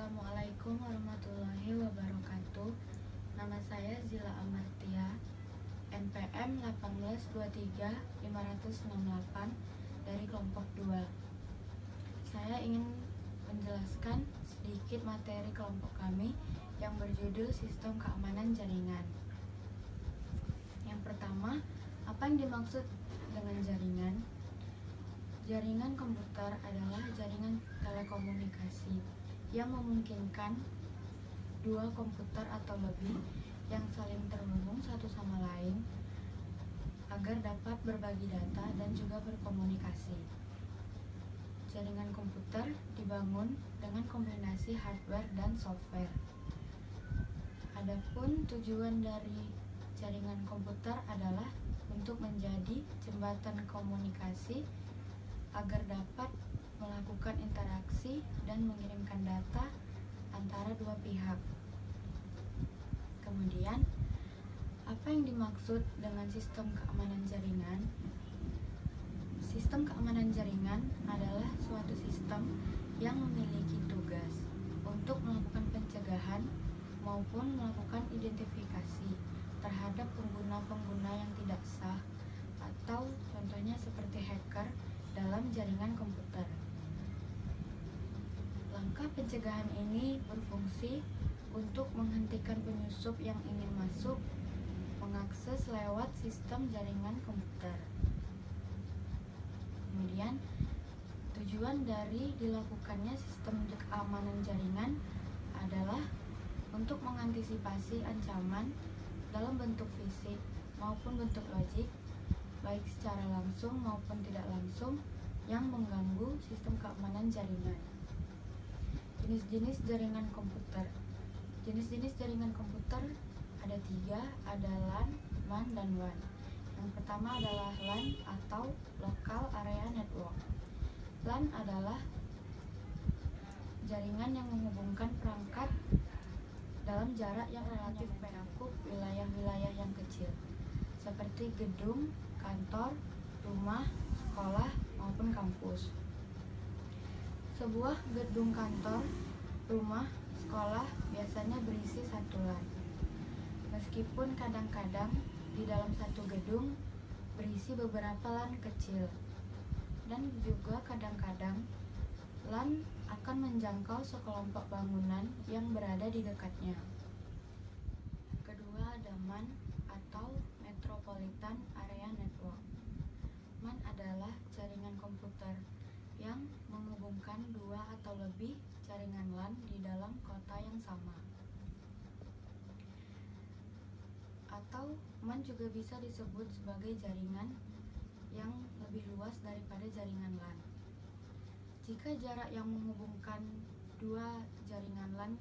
Assalamualaikum warahmatullahi wabarakatuh. Nama saya Zila Amartia, NPM 1823568 dari kelompok 2. Saya ingin menjelaskan sedikit materi kelompok kami yang berjudul Sistem Keamanan Jaringan. Yang pertama, apa yang dimaksud dengan jaringan? Jaringan komputer adalah jaringan telekomunikasi yang memungkinkan dua komputer atau lebih yang saling terhubung satu sama lain agar dapat berbagi data dan juga berkomunikasi. Jaringan komputer dibangun dengan kombinasi hardware dan software. Adapun tujuan dari jaringan komputer adalah untuk menjadi jembatan komunikasi agar dapat melakukan interaksi dan mengirimkan data antara dua pihak. Kemudian, apa yang dimaksud dengan sistem keamanan jaringan? Sistem keamanan jaringan adalah suatu sistem yang memiliki tugas untuk melakukan pencegahan maupun melakukan identifikasi terhadap pengguna-pengguna yang tidak sah atau contohnya seperti hacker dalam jaringan komputer. Langkah pencegahan ini berfungsi untuk menghentikan penyusup yang ingin masuk mengakses lewat sistem jaringan komputer. Kemudian, tujuan dari dilakukannya sistem keamanan jaringan adalah untuk mengantisipasi ancaman dalam bentuk fisik maupun bentuk logik, baik secara langsung maupun tidak langsung, yang mengganggu sistem keamanan jaringan. Jenis-jenis jaringan komputer. Jenis-jenis jaringan komputer ada 3, ada LAN, MAN, dan WAN. Yang pertama adalah LAN atau Local Area Network. LAN adalah jaringan yang menghubungkan perangkat dalam jarak yang relatif mencakup wilayah-wilayah yang kecil, seperti gedung, kantor, rumah, sekolah, maupun kampus. Sebuah gedung kantor, rumah, sekolah biasanya berisi satu LAN. Meskipun kadang-kadang di dalam satu gedung berisi beberapa LAN kecil, dan juga kadang-kadang LAN akan menjangkau sekelompok bangunan yang berada di dekatnya. Kedua ada MAN atau Metropolitan Area Network. MAN adalah jaringan komputer yang menghubungkan dua atau lebih jaringan LAN di dalam kota yang sama. Atau MAN juga bisa disebut sebagai jaringan yang lebih luas daripada jaringan LAN. Jika jarak yang menghubungkan dua jaringan LAN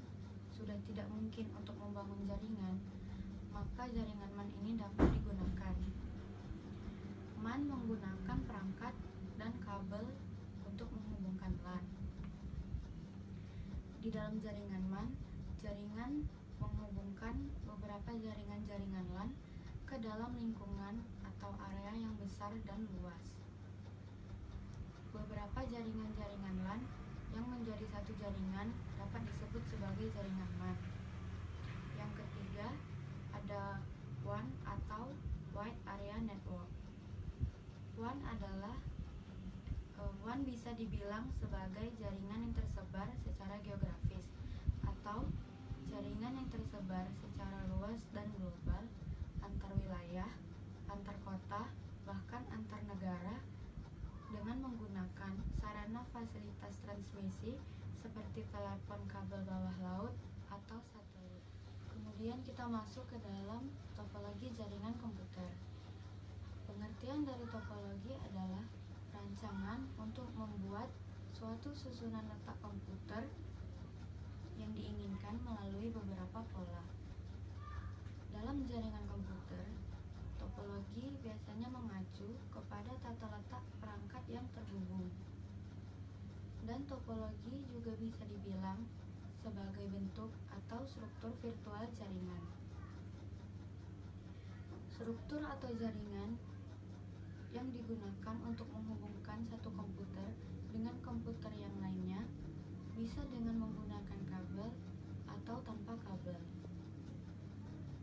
sudah tidak mungkin untuk membangun jaringan, maka jaringan MAN ini dapat digunakan. MAN menggunakan perangkat dan kabel untuk menghubungkan LAN. Di dalam jaringan MAN, jaringan menghubungkan beberapa jaringan-jaringan LAN ke dalam lingkungan atau area yang besar dan luas. Beberapa jaringan-jaringan LAN yang menjadi satu jaringan dapat disebut sebagai jaringan MAN. Yang ketiga ada WAN atau Wide Area Network. WAN bisa dibilang sebagai jaringan yang tersebar secara geografis atau jaringan yang tersebar secara luas dan global antar wilayah, antar kota, bahkan antar negara dengan menggunakan sarana fasilitas transmisi seperti telepon kabel bawah laut atau satelit. Kemudian kita masuk ke dalam topologi jaringan komputer. Pengertian dari topologi adalah rancangan untuk membuat suatu susunan letak komputer yang diinginkan melalui beberapa pola. Dalam jaringan komputer, topologi biasanya mengacu kepada tata letak perangkat yang terhubung. Dan topologi juga bisa dibilang sebagai bentuk atau struktur virtual jaringan. Struktur atau jaringan yang digunakan untuk menghubungkan satu komputer dengan komputer yang lainnya bisa dengan menggunakan kabel kabel atau tanpa kabel.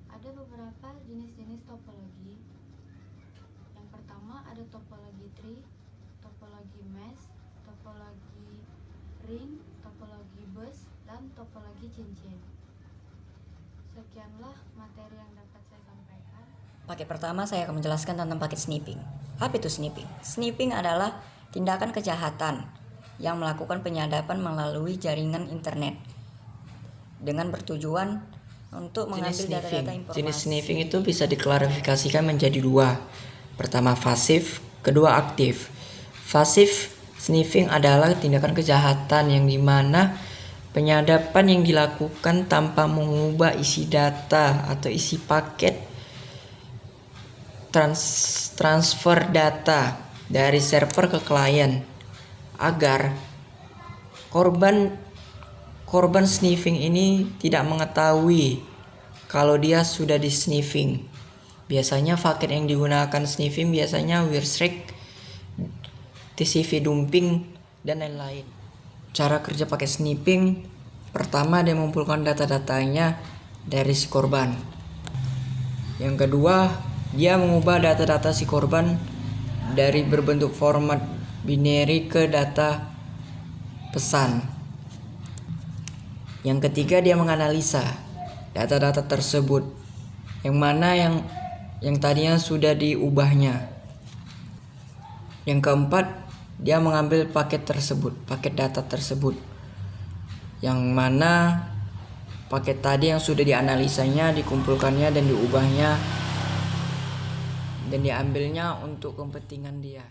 Ada beberapa jenis-jenis topologi. Yang pertama ada topologi tree, topologi mesh, topologi ring, topologi bus, dan topologi cincin. Sekianlah materi yang dapat saya sampaikan. Paket pertama saya akan menjelaskan tentang paket sniffing. Apa itu sniffing? Sniffing adalah tindakan kejahatan yang melakukan penyadapan melalui jaringan internet dengan bertujuan untuk mengambil data-data informasi. Jenis sniffing itu bisa diklarifikasikan menjadi dua. Pertama pasif, kedua aktif. Pasif sniffing adalah tindakan kejahatan yang dimana penyadapan yang dilakukan tanpa mengubah isi data atau isi paket transfer data dari server ke klien agar korban sniffing ini tidak mengetahui kalau dia sudah di sniffing. Biasanya paket yang digunakan sniffing biasanya Wireshark, TCP dumping, dan lain-lain. Cara kerja pakai sniffing, pertama dia mengumpulkan data-datanya dari si korban. Yang kedua, dia mengubah data-data si korban dari berbentuk format binary ke data pesan. Yang ketiga, dia menganalisa data-data tersebut, yang mana yang tadinya sudah diubahnya. Yang keempat, dia mengambil paket data tersebut, yang mana paket tadi yang sudah dianalisanya, dikumpulkannya dan diubahnya dan diambilnya untuk kepentingan dia.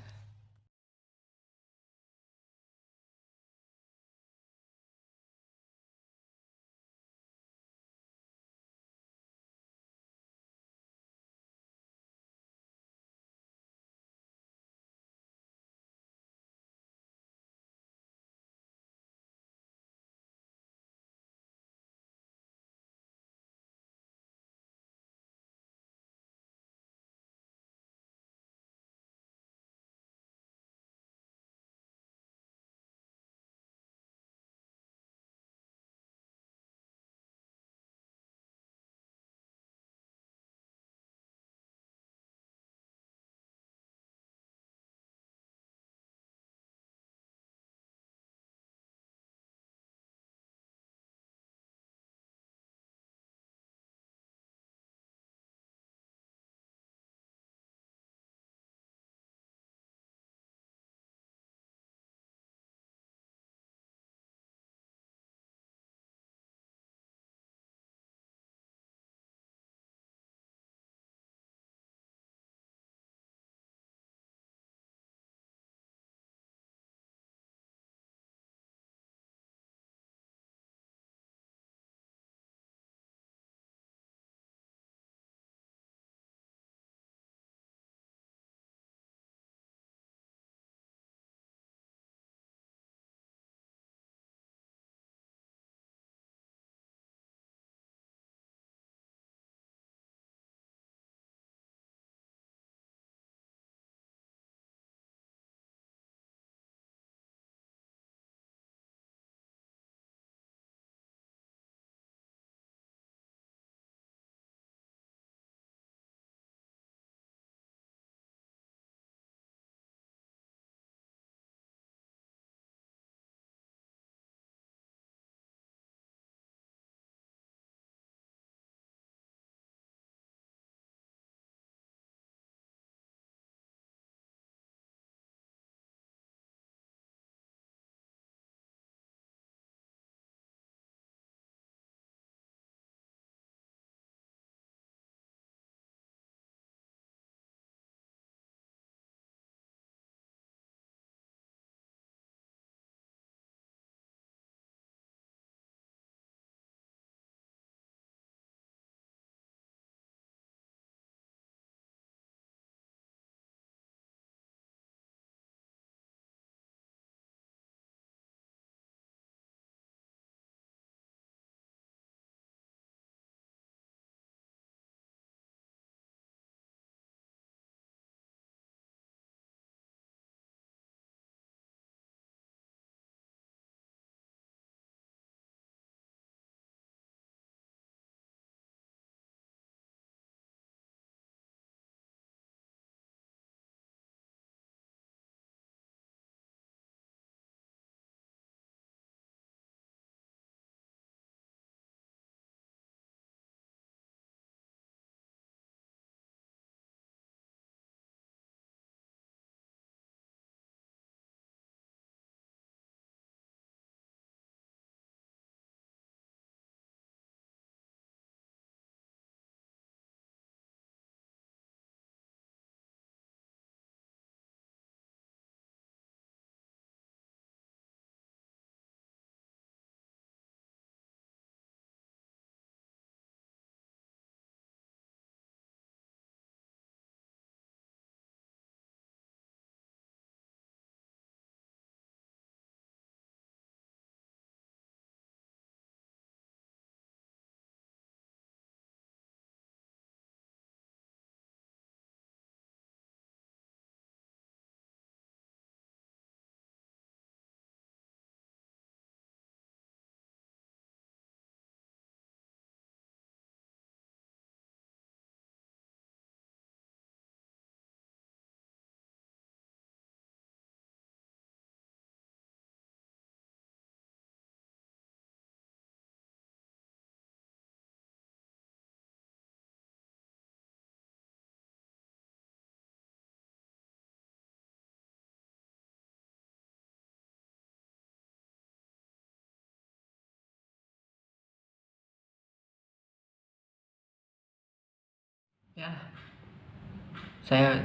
Ya,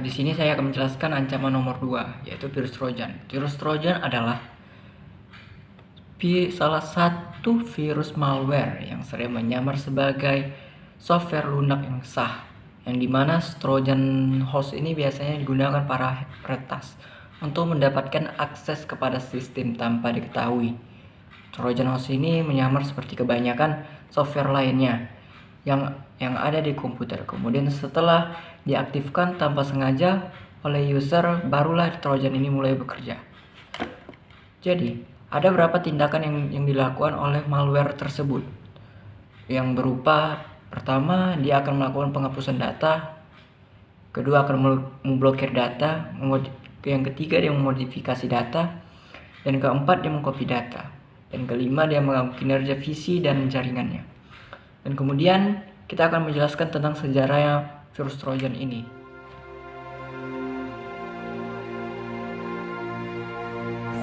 di sini saya akan menjelaskan ancaman nomor 2, yaitu virus Trojan. Virus Trojan adalah salah satu virus malware yang sering menyamar sebagai software lunak yang sah, yang dimana Trojan horse ini biasanya digunakan para peretas untuk mendapatkan akses kepada sistem tanpa diketahui. Trojan horse ini menyamar seperti kebanyakan software lainnya yang ada di komputer. Kemudian setelah diaktifkan tanpa sengaja oleh user, barulah Trojan ini mulai bekerja. Jadi, ada beberapa tindakan yang dilakukan oleh malware tersebut. Yang berupa, pertama, dia akan melakukan penghapusan data. Kedua, akan memblokir data. Yang ketiga, dia memodifikasi data. Dan keempat, dia mengcopy data. Dan kelima, dia mengganggu kinerja visi dan jaringannya. Dan kemudian kita akan menjelaskan tentang sejarahnya virus Trojan ini.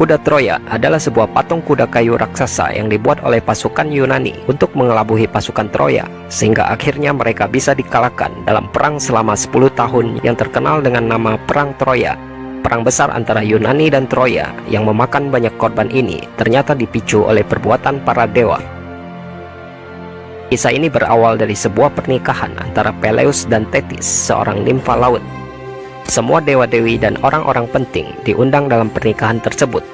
Kuda Troya adalah sebuah patung kuda kayu raksasa yang dibuat oleh pasukan Yunani untuk mengelabuhi pasukan Troya, sehingga akhirnya mereka bisa dikalahkan dalam perang selama 10 tahun yang terkenal dengan nama Perang Troya. Perang besar antara Yunani dan Troya yang memakan banyak korban ini ternyata dipicu oleh perbuatan para dewa. Kisah ini berawal dari sebuah pernikahan antara Peleus dan Thetis, seorang nimfa laut. Semua dewa-dewi dan orang-orang penting diundang dalam pernikahan tersebut.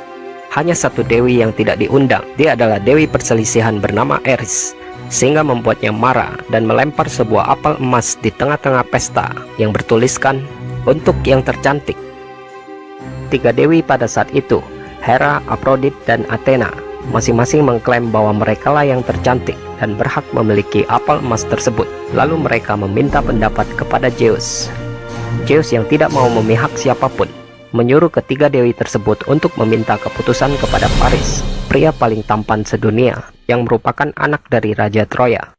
Hanya satu dewi yang tidak diundang, dia adalah dewi perselisihan bernama Eris, sehingga membuatnya marah dan melempar sebuah apel emas di tengah-tengah pesta yang bertuliskan, "Untuk yang tercantik." 3 dewi pada saat itu, Hera, Aphrodite, dan Athena, masing-masing mengklaim bahwa merekalah yang tercantik dan berhak memiliki apel emas tersebut. Lalu mereka meminta pendapat kepada Zeus. Zeus yang tidak mau memihak siapapun, menyuruh ketiga dewi tersebut untuk meminta keputusan kepada Paris, pria paling tampan sedunia, yang merupakan anak dari Raja Troya.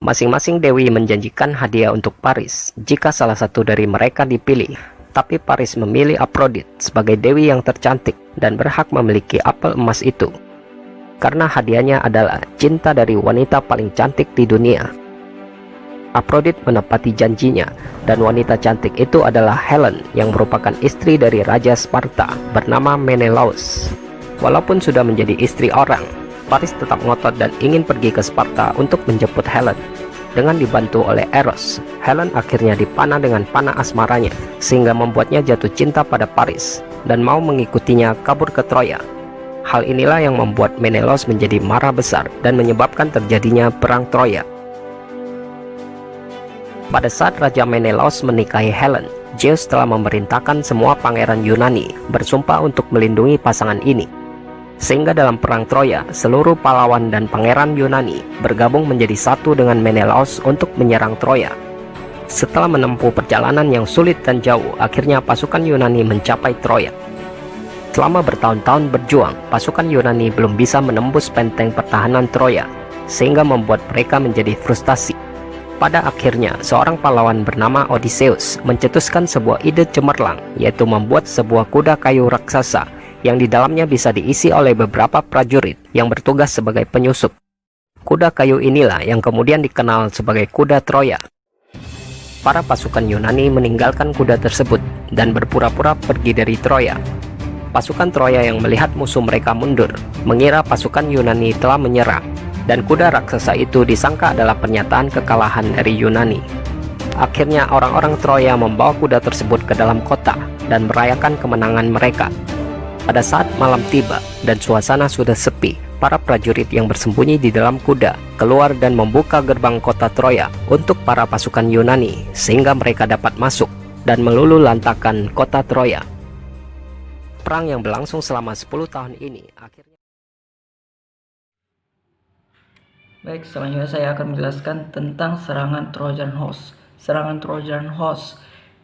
Masing-masing dewi menjanjikan hadiah untuk Paris jika salah satu dari mereka dipilih. Tapi Paris memilih Aphrodite sebagai dewi yang tercantik dan berhak memiliki apel emas itu, karena hadiahnya adalah cinta dari wanita paling cantik di dunia. Aphrodite menepati janjinya, dan wanita cantik itu adalah Helen yang merupakan istri dari Raja Sparta bernama Menelaus. Walaupun sudah menjadi istri orang, Paris tetap ngotot dan ingin pergi ke Sparta untuk menjemput Helen. Dengan dibantu oleh Eros, Helen akhirnya dipanah dengan panah asmaranya, sehingga membuatnya jatuh cinta pada Paris dan mau mengikutinya kabur ke Troya. Hal inilah yang membuat Menelaus menjadi marah besar dan menyebabkan terjadinya perang Troya. Pada saat Raja Menelaus menikahi Helen, Zeus telah memerintahkan semua pangeran Yunani bersumpah untuk melindungi pasangan ini. Sehingga dalam perang Troya, seluruh pahlawan dan pangeran Yunani bergabung menjadi satu dengan Menelaus untuk menyerang Troya. Setelah menempuh perjalanan yang sulit dan jauh, akhirnya pasukan Yunani mencapai Troya. Selama bertahun-tahun berjuang, pasukan Yunani belum bisa menembus benteng pertahanan Troya, sehingga membuat mereka menjadi frustasi. Pada akhirnya, seorang pahlawan bernama Odysseus mencetuskan sebuah ide cemerlang, yaitu membuat sebuah kuda kayu raksasa yang di dalamnya bisa diisi oleh beberapa prajurit yang bertugas sebagai penyusup. Kuda kayu inilah yang kemudian dikenal sebagai kuda Troya. Para pasukan Yunani meninggalkan kuda tersebut dan berpura-pura pergi dari Troya. Pasukan Troya yang melihat musuh mereka mundur, mengira pasukan Yunani telah menyerah, dan kuda raksasa itu disangka adalah pernyataan kekalahan dari Yunani. Akhirnya orang-orang Troya membawa kuda tersebut ke dalam kota dan merayakan kemenangan mereka. Pada saat malam tiba dan suasana sudah sepi, para prajurit yang bersembunyi di dalam kuda keluar dan membuka gerbang kota Troya untuk para pasukan Yunani, sehingga mereka dapat masuk dan meluluhlantakkan kota Troya. Perang yang berlangsung selama 10 tahun ini akhirnya... Baik, selanjutnya saya akan menjelaskan tentang serangan Trojan Horse. Serangan Trojan Horse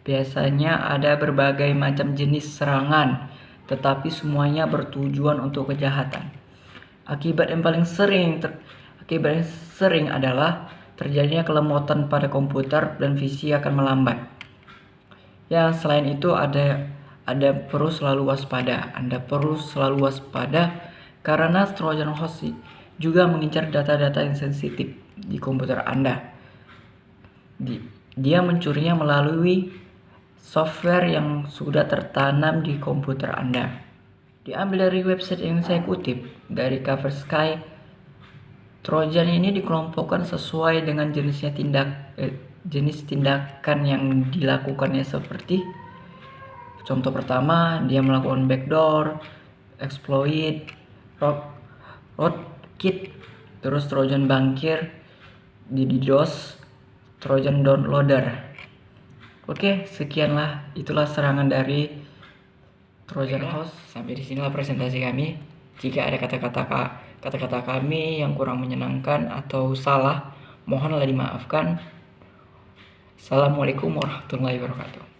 biasanya ada berbagai macam jenis serangan, tetapi semuanya bertujuan untuk kejahatan. Akibat yang paling sering adalah terjadinya kelemotan pada komputer dan visi akan melambat. Ya, selain itu Anda perlu selalu waspada. Karena Trojan Horse juga mengincar data-data yang sensitif di komputer Anda. Dia mencurinya melalui software yang sudah tertanam di komputer Anda. Diambil dari website yang saya kutip dari Kaspersky, Trojan ini dikelompokkan sesuai dengan jenis tindakan yang dilakukannya, seperti contoh pertama, dia melakukan backdoor, exploit, rootkit, terus Trojan bangkir, di DDoS, Trojan downloader. Oke, sekianlah, itulah serangan dari Trojan Host. Sampai di sinilah presentasi kami. Jika ada kata-kata kami yang kurang menyenangkan atau salah, mohonlah dimaafkan. Assalamualaikum warahmatullahi wabarakatuh.